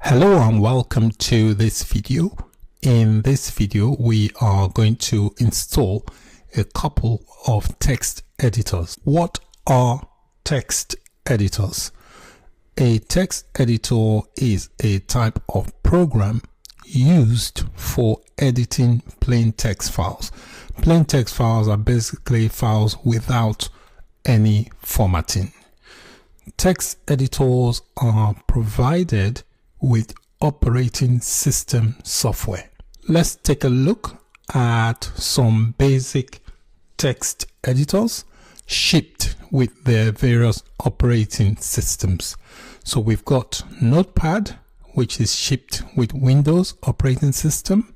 Hello and welcome to this video. In this video, we are going to install a couple of text editors. What are text editors? A text editor is a type of program used for editing plain text files. Plain text files are basically files without any formatting. Text editors are provided with operating system software. Let's take a look at some basic text editors shipped with their various operating systems. So we've got Notepad, which is shipped with Windows operating system.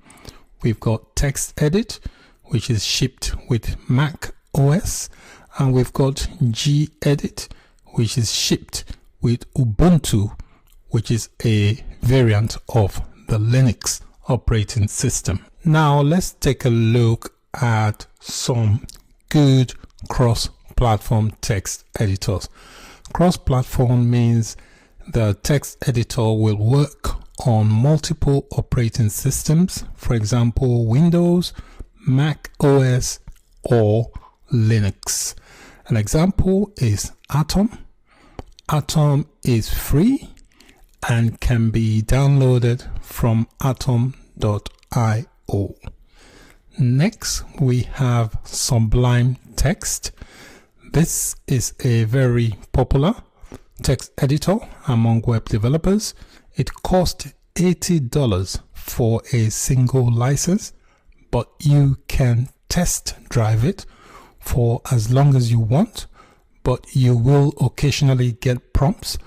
We've got TextEdit, which is shipped with Mac OS, and we've got Gedit, which is shipped with Ubuntu, which is a variant of the Linux operating system. Now let's take a look at some good cross-platform text editors. Cross-platform means the text editor will work on multiple operating systems, for example, Windows, Mac OS, or Linux. An example is Atom. Atom is free and can be downloaded from atom.io. Next, we have Sublime Text. This is a very popular text editor among web developers. It costs $80 for a single license, but you can test drive it for as long as you want, but you will occasionally get prompts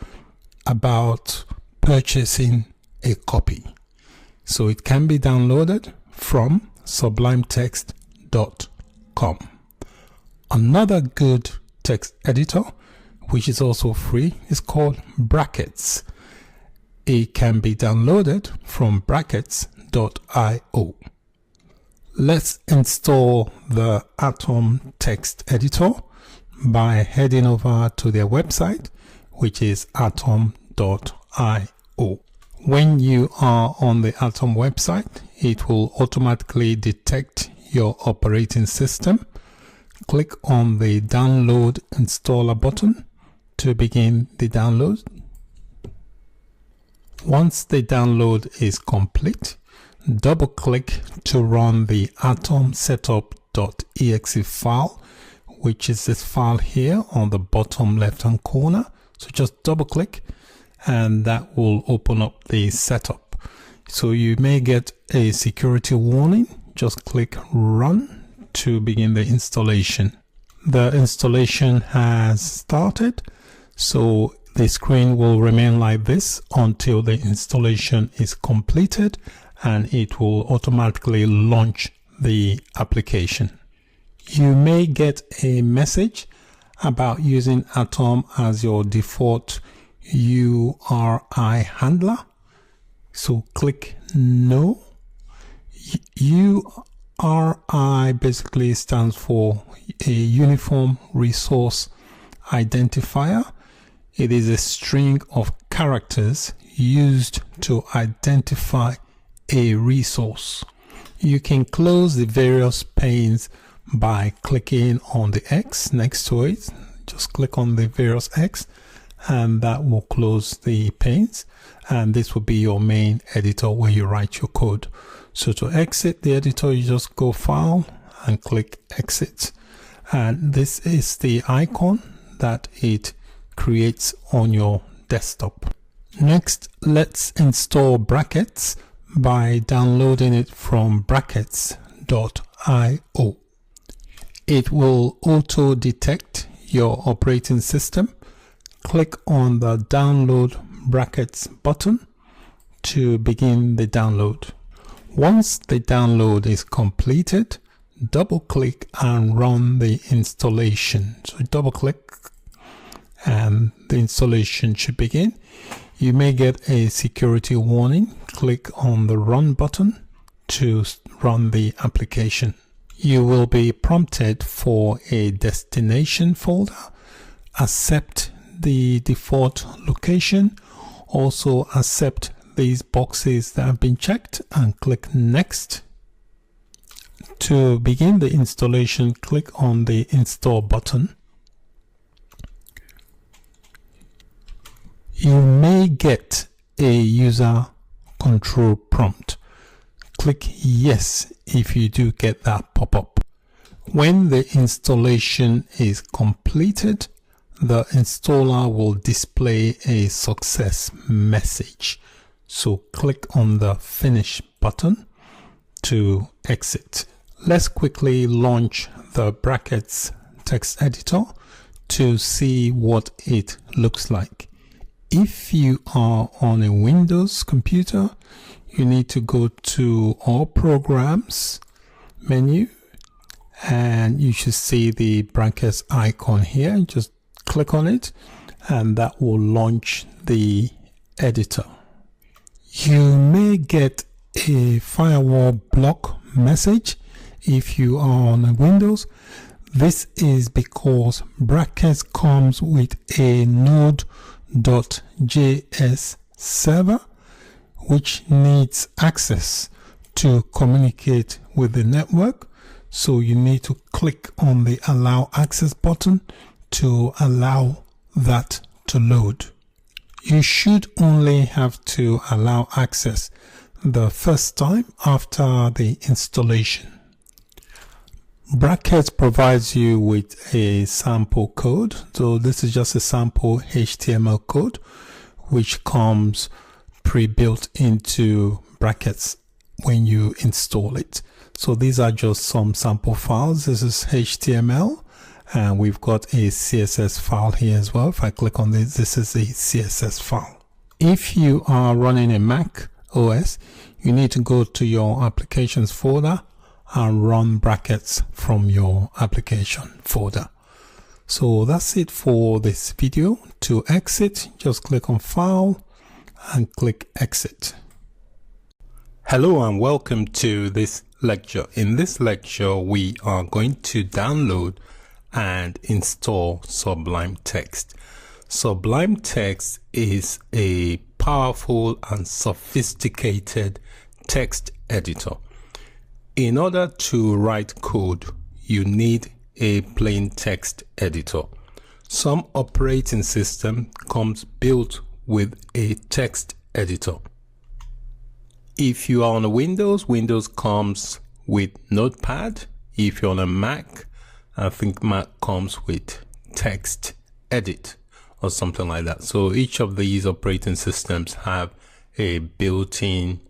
about purchasing a copy. So it can be downloaded from sublimetext.com. Another good text editor, which is also free, is called Brackets. It can be downloaded from brackets.io. Let's install the Atom text editor by heading over to their website, which is atom.io. When you are on the Atom website, it will automatically detect your operating system. Click on the Download Installer button to begin the download. Once the download is complete, double-click to run the Atom setup.exe file, which is this file here on the bottom left-hand corner. So just double-click and that will open up the setup. So you may get a security warning. Just click Run to begin the installation. The installation has started, so the screen will remain like this until the installation is completed, and it will automatically launch the application. You may get a message about using Atom as your default URI handler. So click No. URI basically stands for a Uniform Resource Identifier. It is a string of characters used to identify a resource. You can close the various panes by clicking on the X next to it. Just click on the various X and that will close the panes, and this will be your main editor where you write your code. So to exit the editor, you just go File and click Exit, and this is the icon that it creates on your desktop. Next, let's install Brackets by downloading it from brackets.io. It will auto detect your operating system. Click on the Download Brackets button to begin the download. Once the download is completed, double click and run the installation. So double click and the installation should begin. You may get a security warning. Click on the Run button to run the application. You will be prompted for a destination folder. Accept the default location. Also accept these boxes that have been checked and click Next. To begin the installation, click on the Install button. You may get a user control prompt. Click Yes if you do get that pop-up. When the installation is completed, the installer will display a success message. So click on the Finish button to exit. Let's quickly launch the brackets text editor to see what it looks like. If you are on a Windows computer, you need to go to All Programs menu, and you should see the brackets icon here. Just click on it and that will launch the editor. You may get a firewall block message if you are on Windows. This is because brackets comes with a Node.js server which needs access to communicate with the network. So you need to click on the Allow Access button to allow that to load. You should only have to allow access the first time after the installation. Brackets provides you with a sample code. So this is just a sample HTML code which comes pre-built into brackets when you install it. So these are just some sample files. This is HTML. And we've got a CSS file here as well. If I click on this, this is a CSS file. If you are running a Mac OS, you need to go to your applications folder and run brackets from your application folder. So that's it for this video. To exit, just click on File and click Exit. Hello and welcome to this lecture. In this lecture, we are going to download and install Sublime Text. Sublime Text is a powerful and sophisticated text editor. In order to write code, you need a plain text editor. Some operating system comes built with a text editor. If you are on a Windows, Windows comes with Notepad. If you're on a Mac, I think Mac comes with TextEdit or something like that. So each of these operating systems have a built-in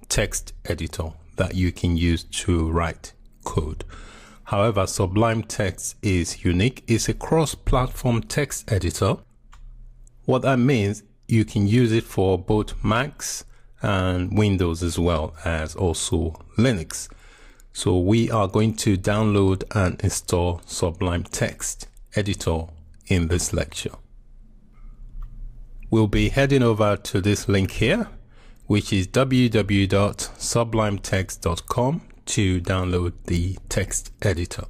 text editor that you can use to write code. However, Sublime Text is unique. It's a cross-platform text editor. What that means, you can use it for both Macs and Windows as well as also Linux. So we are going to download and install Sublime Text editor in this lecture. We'll be heading over to this link here, which is www.sublimetext.com to download the text editor.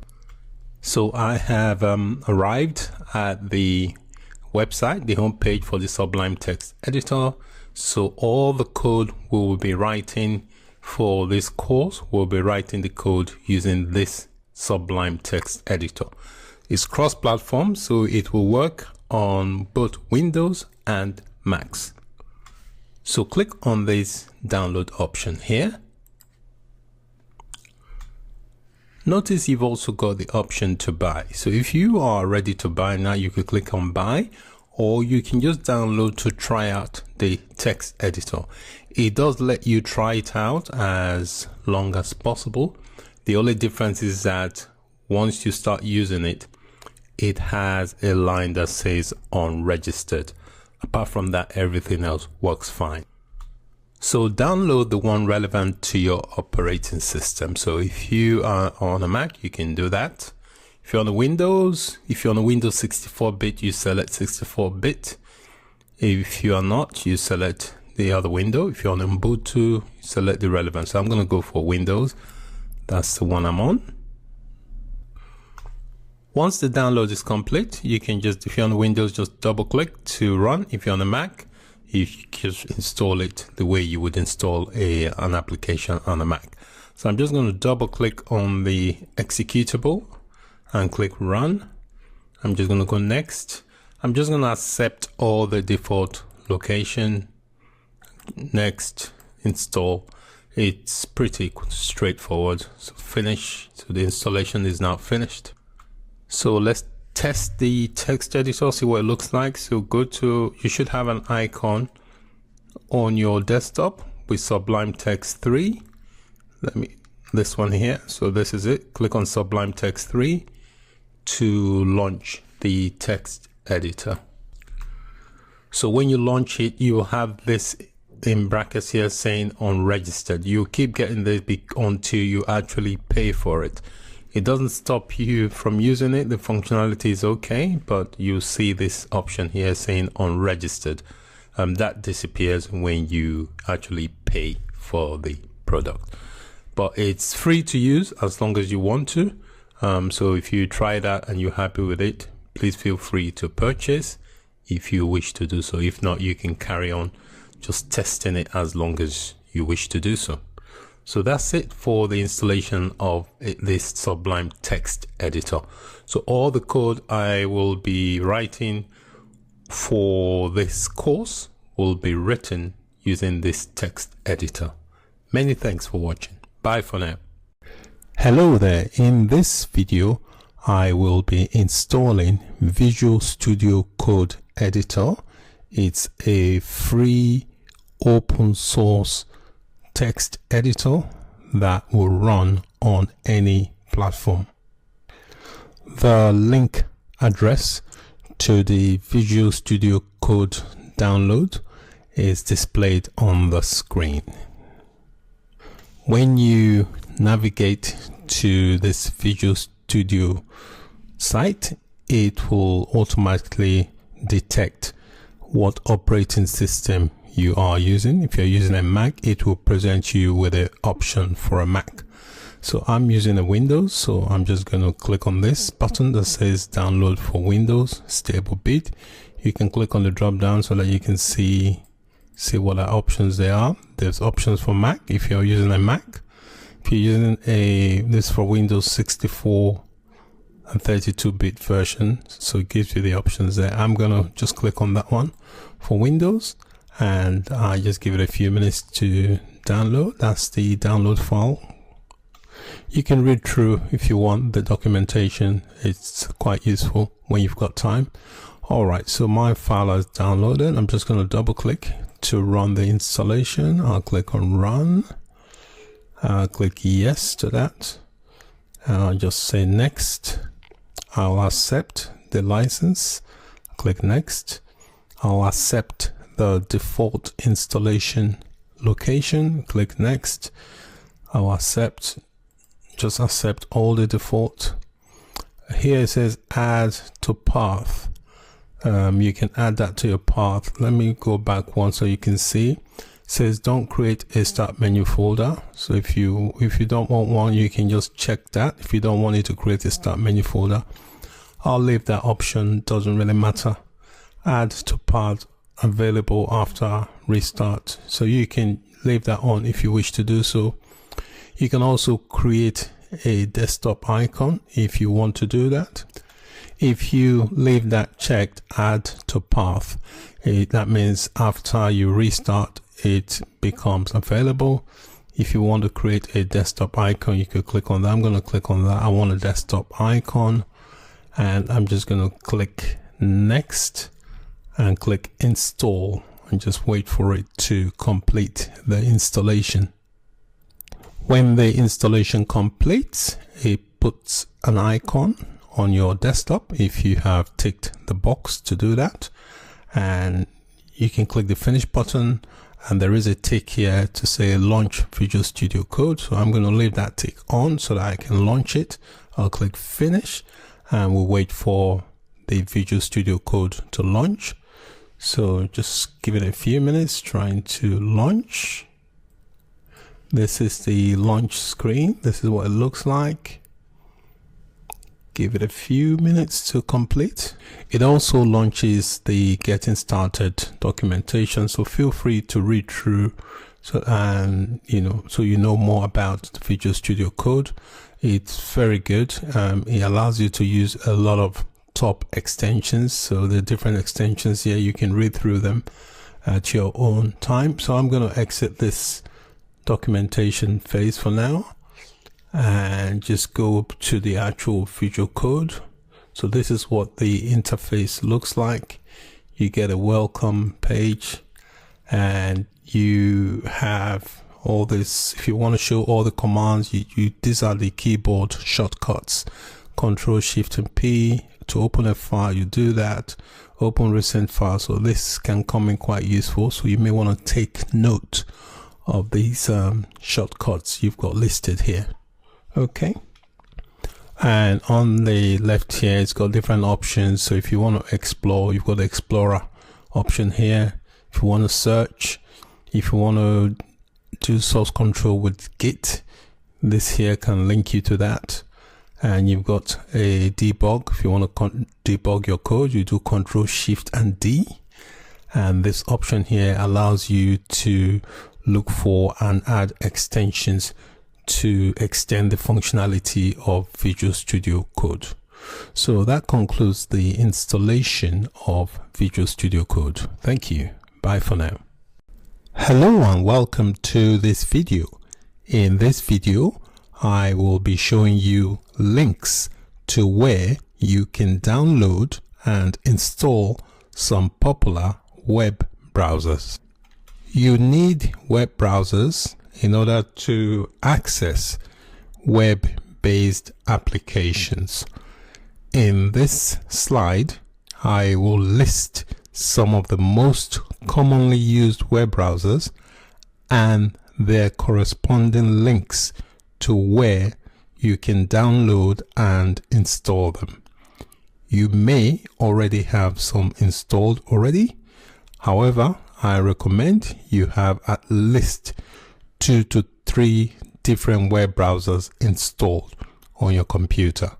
So I have arrived at the website, the homepage for the Sublime Text editor. So all the code we will be writing for this course, we'll be writing the code using this Sublime Text editor. It's cross-platform, so it will work on both Windows and Macs. So click on this download option here. Notice you've also got the option to buy. So if you are ready to buy now, you could click on buy, or you can just download to try out the text editor. It does let you try it out as long as possible. The only difference is that once you start using it, it has a line that says unregistered. Apart from that, everything else works fine. So download the one relevant to your operating system. So if you are on a Mac, you can do that. If you're on a Windows, if you're on a Windows 64-bit, you select 64-bit. If you are not, you select the other window. If you're on Ubuntu, you select the relevant. So I'm going to go for Windows. That's the one I'm on. Once the download is complete, you can just, if you're on Windows, just double click to run. If you're on a Mac, if you just install it the way you would install an application on a Mac. So I'm just going to double click on the executable and click run. I'm just going to go next. I'm just going to accept all the default location. Next, install. It's pretty straightforward. So finish. So the installation is now finished. So let's test the text editor, see what it looks like. So you should have an icon on your desktop with Sublime Text 3. This one here. So this is it. Click on Sublime Text 3 to launch the text editor. So when you launch it, you will have this in brackets here saying unregistered. You keep getting this until you actually pay for it. It doesn't stop you from using it. The functionality is okay, but you see this option here saying unregistered. That disappears when you actually pay for the product. But it's free to use as long as you want to. So if you try that and you're happy with it, please feel free to purchase if you wish to do so. If not, you can carry on just testing it as long as you wish to do so. So that's it for the installation of this Sublime Text Editor. So all the code I will be writing for this course will be written using this text editor. Many thanks for watching. Bye for now. Hello there. In this video, I will be installing Visual Studio Code Editor. It's a free open source text editor that will run on any platform. The link address to the Visual Studio Code download is displayed on the screen. When you navigate to this Visual Studio site, it will automatically detect what operating system you are using. If you're using a Mac, it will present you with an option for a Mac. So I'm using a Windows, so I'm just going to click on this button that says download for Windows stable bit. You can click on the drop down so that you can see what options there are. There's options for Mac if you're using a Mac. If you're using this for Windows 64 and 32-bit version, so it gives you the options there. I'm gonna just click on that one for Windows, and I just give it a few minutes to download. That's the download file. You can read through if you want the documentation. It's quite useful when you've got time. All right, so my file is downloaded. I'm just going to double click to run the installation. I'll click on run. I'll click yes to that. And I'll just say next. I'll accept the license. Click next. I'll accept the default installation location. Click next. I'll accept, just accept all the default. Here it says add to path. You can add that to your path. Let me go back one so you can see. It says don't create a start menu folder. So if you don't want one, you can just check that. If you don't want it to create a start menu folder, I'll leave that option. Doesn't really matter. Add to path available after restart. So you can leave that on if you wish to do so. You can also create a desktop icon if you want to do that. If you leave that checked, add to path, that means after you restart, it becomes available. If you want to create a desktop icon, you could click on that. I'm going to click on that. I want a desktop icon, and I'm just going to click next and click install and just wait for it to complete the installation. When the installation completes, it puts an icon on your desktop if you have ticked the box to do that, and you can click the finish button, and there is a tick here to say launch Visual Studio Code. So I'm going to leave that tick on so that I can launch it. I'll click finish and we'll wait for the Visual Studio Code to launch. So just give it a few minutes trying to launch. This is the launch screen. This is what it looks like. Give it a few minutes to complete. It also launches the getting started documentation, so feel free to read through so you know more about the Visual Studio Code. It's very good. It allows you to use a lot of top extensions, so the different extensions here, you can read through them at your own time. So I'm going to exit this documentation phase for now and just go to the actual Visual Code. So this is what the interface looks like. You get a welcome page and you have all this. If you want to show all the commands, these are the keyboard shortcuts. Control Shift and P to open a file, you do that. Open recent file. So this can come in quite useful, so you may want to take note of these shortcuts you've got listed here. Okay, and on the left here, it's got different options. So if you want to explore, you've got the Explorer option here. If you want to search, if you want to do source control with Git, this here can link you to that. And you've got a debug. If you want to debug your code, you do Control Shift and D. And this option here allows you to look for and add extensions to extend the functionality of Visual Studio Code. So that concludes the installation of Visual Studio Code. Thank you. Bye for now. Hello and welcome to this video. In this video, I will be showing you links to where you can download and install some popular web browsers. You need web browsers in order to access web-based applications. In this slide, I will list some of the most commonly used web browsers and their corresponding links to where you can download and install them. You may already have some installed already. However, I recommend you have at least 2 to 3 different web browsers installed on your computer.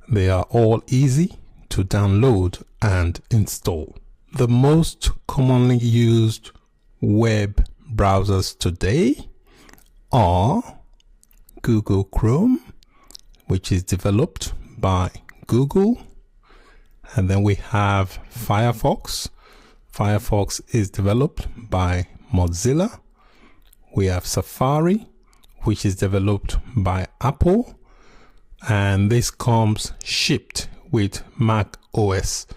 They are all easy to download and install. The most commonly used web browsers today are Google Chrome, which is developed by Google, and then we have Firefox. Firefox is developed by Mozilla. We have Safari, which is developed by Apple, and this comes shipped with Mac OS.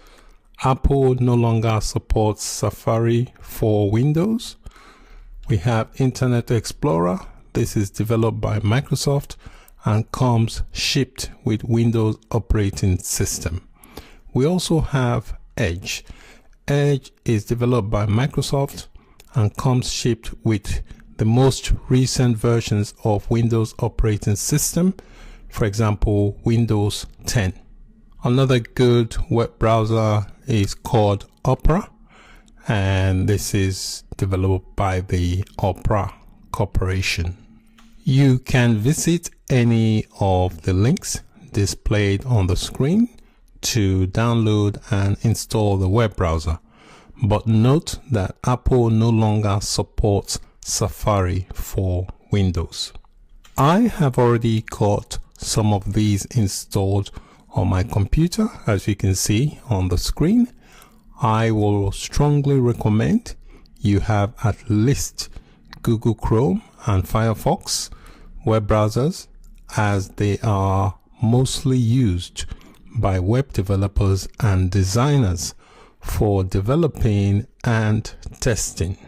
Apple no longer supports Safari for Windows. We have Internet Explorer. This is developed by Microsoft and comes shipped with Windows operating system. We also have Edge. Edge is developed by Microsoft and comes shipped with the most recent versions of Windows operating system, for example, Windows 10. Another good web browser is called Opera, and this is developed by the Opera Corporation. You can visit any of the links displayed on the screen to download and install the web browser, but note that Apple no longer supports Safari for Windows. I have already got some of these installed on my computer, as you can see on the screen. I will strongly recommend you have at least Google Chrome and Firefox web browsers, as they are mostly used by web developers and designers for developing and testing.